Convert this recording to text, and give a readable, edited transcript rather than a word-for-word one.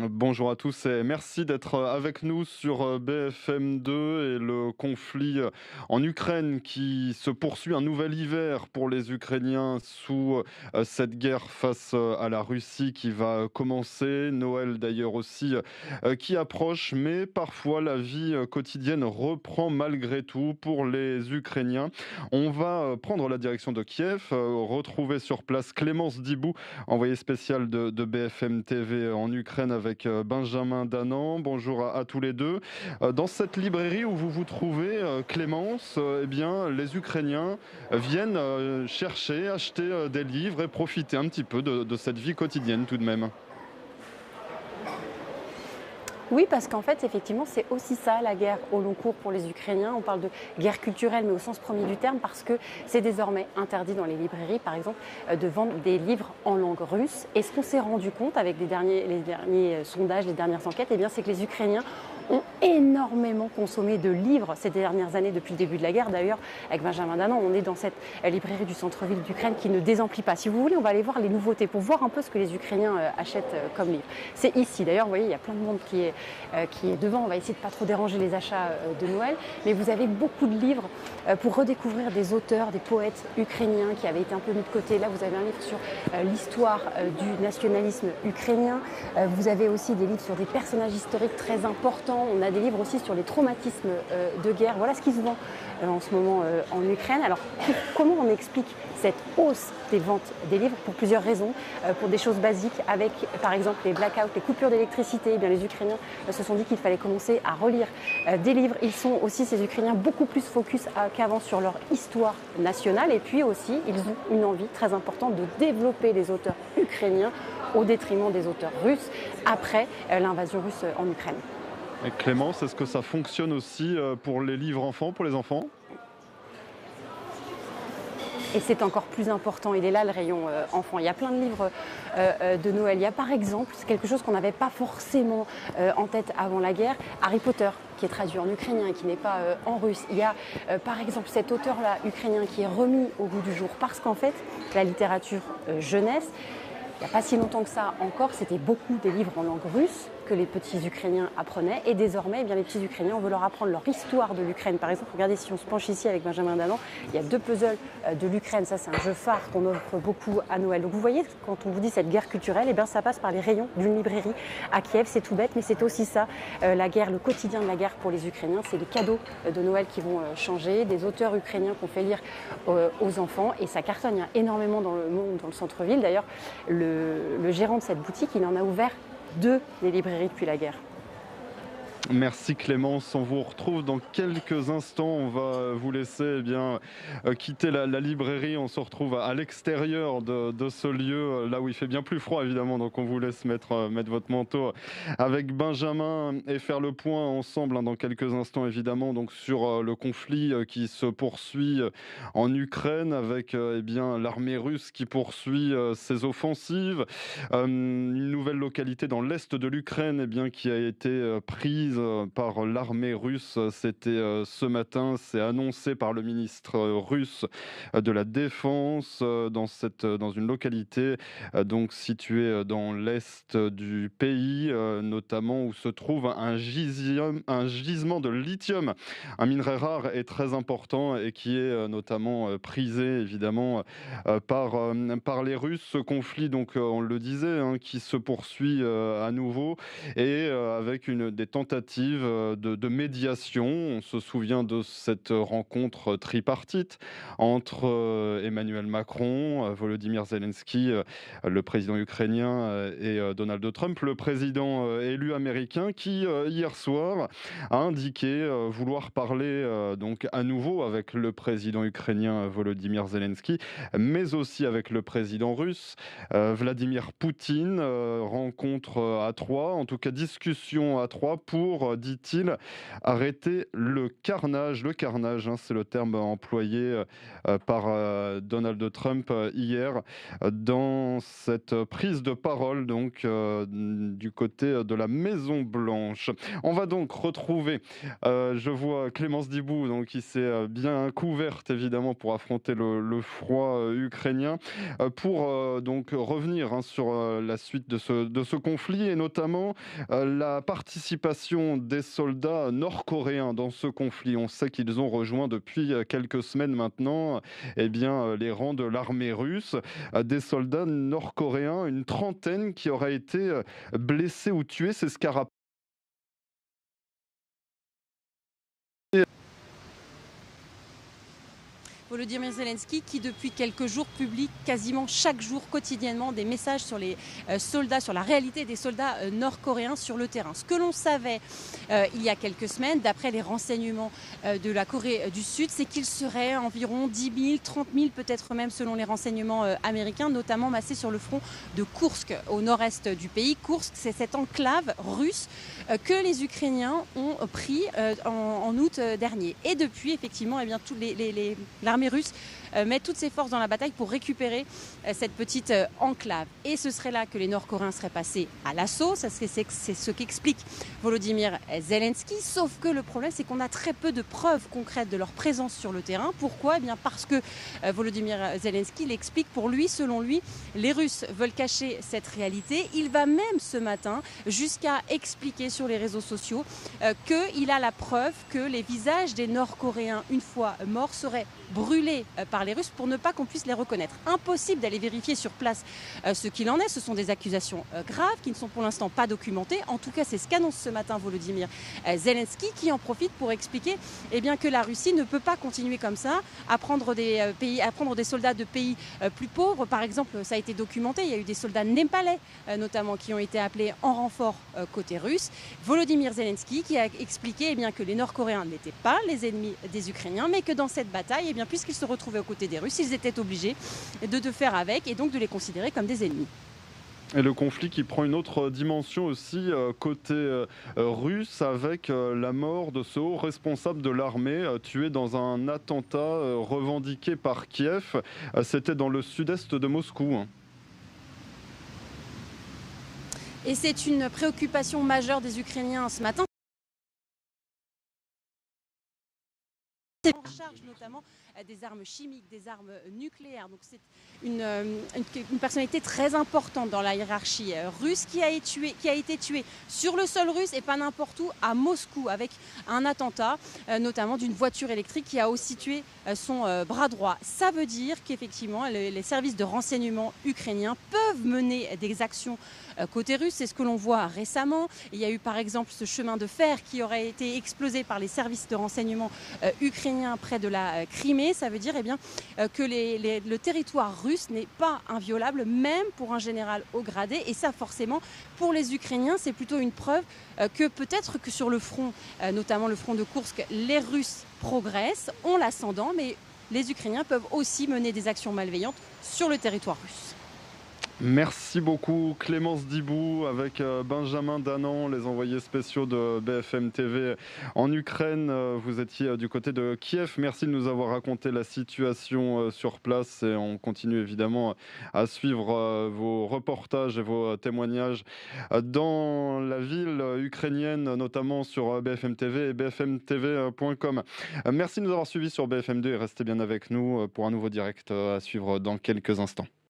Bonjour à tous et merci d'être avec nous sur BFM2 et le conflit en Ukraine qui se poursuit, un nouvel hiver pour les Ukrainiens sous cette guerre face à la Russie qui va commencer, Noël d'ailleurs aussi qui approche, mais parfois la vie quotidienne reprend malgré tout pour les Ukrainiens. On va prendre la direction de Kiev, retrouver sur place Clémence Dibou, envoyé spécial de BFM TV en Ukraine avec Benjamin Danan. Bonjour à tous les deux. Dans cette librairie où vous vous trouvez, Clémence, eh bien, les Ukrainiens viennent chercher, acheter des livres et profiter un petit peu de cette vie quotidienne tout de même. Oui, parce qu'en fait, effectivement, c'est aussi ça, la guerre au long cours pour les Ukrainiens. On parle de guerre culturelle, mais au sens premier du terme, parce que c'est désormais interdit dans les librairies, par exemple, de vendre des livres en langue russe. Et ce qu'on s'est rendu compte avec les derniers sondages, les dernières enquêtes, eh bien, c'est que les Ukrainiens ont énormément consommé de livres ces dernières années depuis le début de la guerre. D'ailleurs, avec Benjamin Danan, on est dans cette librairie du centre-ville d'Ukraine qui ne désemplit pas. Si vous voulez, on va aller voir les nouveautés pour voir un peu ce que les Ukrainiens achètent comme livres. C'est ici. D'ailleurs, vous voyez, il y a plein de monde qui est devant. On va essayer de ne pas trop déranger les achats de Noël. Mais vous avez beaucoup de livres pour redécouvrir des auteurs, des poètes ukrainiens qui avaient été un peu mis de côté. Là, vous avez un livre sur l'histoire du nationalisme ukrainien. Vous avez aussi des livres sur des personnages historiques très importants. On a des livres aussi sur les traumatismes de guerre. Voilà ce qui se vend en ce moment en Ukraine. Alors, comment on explique cette hausse des ventes des livres? Pour plusieurs raisons. Pour des choses basiques, avec par exemple les blackouts, les coupures d'électricité, eh bien, les Ukrainiens se sont dit qu'il fallait commencer à relire des livres. Ils sont aussi, ces Ukrainiens, beaucoup plus focus qu'avant sur leur histoire nationale. Et puis aussi, ils ont une envie très importante de développer les auteurs ukrainiens au détriment des auteurs russes après l'invasion russe en Ukraine. Et Clémence, est-ce que ça fonctionne aussi pour les livres enfants, pour les enfants? Et c'est encore plus important, il est là le rayon enfant. Il y a plein de livres de Noël. Il y a par exemple, c'est quelque chose qu'on n'avait pas forcément en tête avant la guerre, Harry Potter, qui est traduit en ukrainien et qui n'est pas en russe. Il y a par exemple cet auteur-là ukrainien qui est remis au goût du jour parce qu'en fait, la littérature jeunesse, il n'y a pas si longtemps que ça encore, c'était beaucoup des livres en langue russe que les petits Ukrainiens apprenaient. Et désormais, eh bien, les petits Ukrainiens, on veut leur apprendre leur histoire de l'Ukraine. Par exemple, regardez, si on se penche ici avec Benjamin Danan, il y a 2 puzzles de l'Ukraine. Ça, c'est un jeu phare qu'on offre beaucoup à Noël. Donc vous voyez, quand on vous dit cette guerre culturelle, eh bien, ça passe par les rayons d'une librairie à Kiev. C'est tout bête, mais c'est aussi ça, la guerre, le quotidien de la guerre pour les Ukrainiens. C'est les cadeaux de Noël qui vont changer, des auteurs ukrainiens qu'on fait lire aux enfants. Et ça cartonne, il y a énormément dans le monde, dans le centre-ville. D'ailleurs, le gérant de cette boutique, il en a ouvert 2 des librairies depuis la guerre. Merci Clémence, on vous retrouve dans quelques instants. On va vous laisser quitter la librairie. On se retrouve à l'extérieur de ce lieu, là où il fait bien plus froid évidemment. Donc on vous laisse mettre votre manteau avec Benjamin et faire le point ensemble dans quelques instants évidemment. Donc sur le conflit qui se poursuit en Ukraine avec l'armée russe qui poursuit ses offensives. Une nouvelle localité dans l'est de l'Ukraine qui a été prise par l'armée russe. C'était ce matin, c'est annoncé par le ministre russe de la Défense dans une localité donc située dans l'est du pays, notamment où se trouve un gisement de lithium, un minerai rare et très important et qui est notamment prisé évidemment par les Russes. Ce conflit, donc on le disait, qui se poursuit à nouveau et avec des tentatives de médiation. On se souvient de cette rencontre tripartite entre Emmanuel Macron, Volodymyr Zelensky, le président ukrainien, et Donald Trump, le président élu américain, qui hier soir a indiqué vouloir parler donc à nouveau avec le président ukrainien Volodymyr Zelensky, mais aussi avec le président russe Vladimir Poutine. Rencontre à trois, en tout cas discussion à trois pour pour, dit-il, arrêter le carnage. Le carnage, hein, c'est le terme employé par Donald Trump hier dans cette prise de parole donc du côté de la Maison Blanche. On va donc retrouver, je vois Clémence Dibou donc qui s'est bien couverte évidemment pour affronter le froid ukrainien, pour donc revenir, hein, sur la suite de ce conflit et notamment la participation des soldats nord-coréens dans ce conflit. On sait qu'ils ont rejoint depuis quelques semaines maintenant les rangs de l'armée russe, des soldats nord-coréens, une trentaine qui auraient été blessés ou tués. C'est ce qu'a rappelé Volodymyr Zelensky qui depuis quelques jours publie quasiment chaque jour quotidiennement des messages sur les soldats, sur la réalité des soldats nord-coréens sur le terrain. Ce que l'on savait il y a quelques semaines, d'après les renseignements de la Corée du Sud, c'est qu'il serait environ 10 000, 30 000 peut-être même selon les renseignements américains, notamment massés sur le front de Koursk au nord-est du pays. Koursk, c'est cette enclave russe que les Ukrainiens ont pris en août dernier. Et depuis, effectivement, eh bien, l'armée russe met toutes ses forces dans la bataille pour récupérer cette petite enclave. Et ce serait là que les Nord-Coréens seraient passés à l'assaut. C'est ce qu'explique Volodymyr Zelensky. Sauf que le problème, c'est qu'on a très peu de preuves concrètes de leur présence sur le terrain. Pourquoi ? Eh bien parce que Volodymyr Zelensky l'explique. Pour lui, selon lui, les Russes veulent cacher cette réalité. Il va même ce matin jusqu'à expliquer sur les réseaux sociaux qu'il a la preuve que les visages des Nord-Coréens, une fois morts, seraient brûlés par les Russes pour ne pas qu'on puisse les reconnaître. Impossible d'aller vérifier sur place ce qu'il en est. Ce sont des accusations graves qui ne sont pour l'instant pas documentées. En tout cas, c'est ce qu'annonce ce matin Volodymyr Zelensky qui en profite pour expliquer que la Russie ne peut pas continuer comme ça à prendre des soldats de pays plus pauvres. Par exemple, ça a été documenté, il y a eu des soldats népalais notamment qui ont été appelés en renfort côté russe. Volodymyr Zelensky qui a expliqué que les Nord-Coréens n'étaient pas les ennemis des Ukrainiens, mais que dans cette bataille, puisqu'ils se retrouvaient aux côtés des Russes, ils étaient obligés de faire avec et donc de les considérer comme des ennemis. et le conflit qui prend une autre dimension aussi côté russe avec la mort de ce haut responsable de l'armée tué dans un attentat revendiqué par Kiev. C'était dans le sud-est de Moscou, hein. Et c'est une préoccupation majeure des Ukrainiens ce matin. En charge notamment des armes chimiques, des armes nucléaires. Donc c'est une personnalité très importante dans la hiérarchie russe qui a été tuée sur le sol russe et pas n'importe où, à Moscou, avec un attentat, notamment d'une voiture électrique qui a aussi tué son bras droit. Ça veut dire qu'effectivement, les services de renseignement ukrainiens peuvent mener des actions côté russe. C'est ce que l'on voit récemment. Il y a eu par exemple ce chemin de fer qui aurait été explosé par les services de renseignement ukrainiens près de la Crimée. Ça veut dire que le territoire russe n'est pas inviolable, même pour un général haut gradé. Et ça, forcément, pour les Ukrainiens, c'est plutôt une preuve que peut-être que sur le front, notamment le front de Koursk, les Russes progressent, ont l'ascendant, mais les Ukrainiens peuvent aussi mener des actions malveillantes sur le territoire russe. Merci beaucoup Clémence Dibou avec Benjamin Danan, les envoyés spéciaux de BFM TV en Ukraine. Vous étiez du côté de Kiev. Merci de nous avoir raconté la situation sur place et on continue évidemment à suivre vos reportages et vos témoignages dans la ville ukrainienne, notamment sur BFM TV et bfmtv.com. Merci de nous avoir suivis sur BFM2 et restez bien avec nous pour un nouveau direct à suivre dans quelques instants.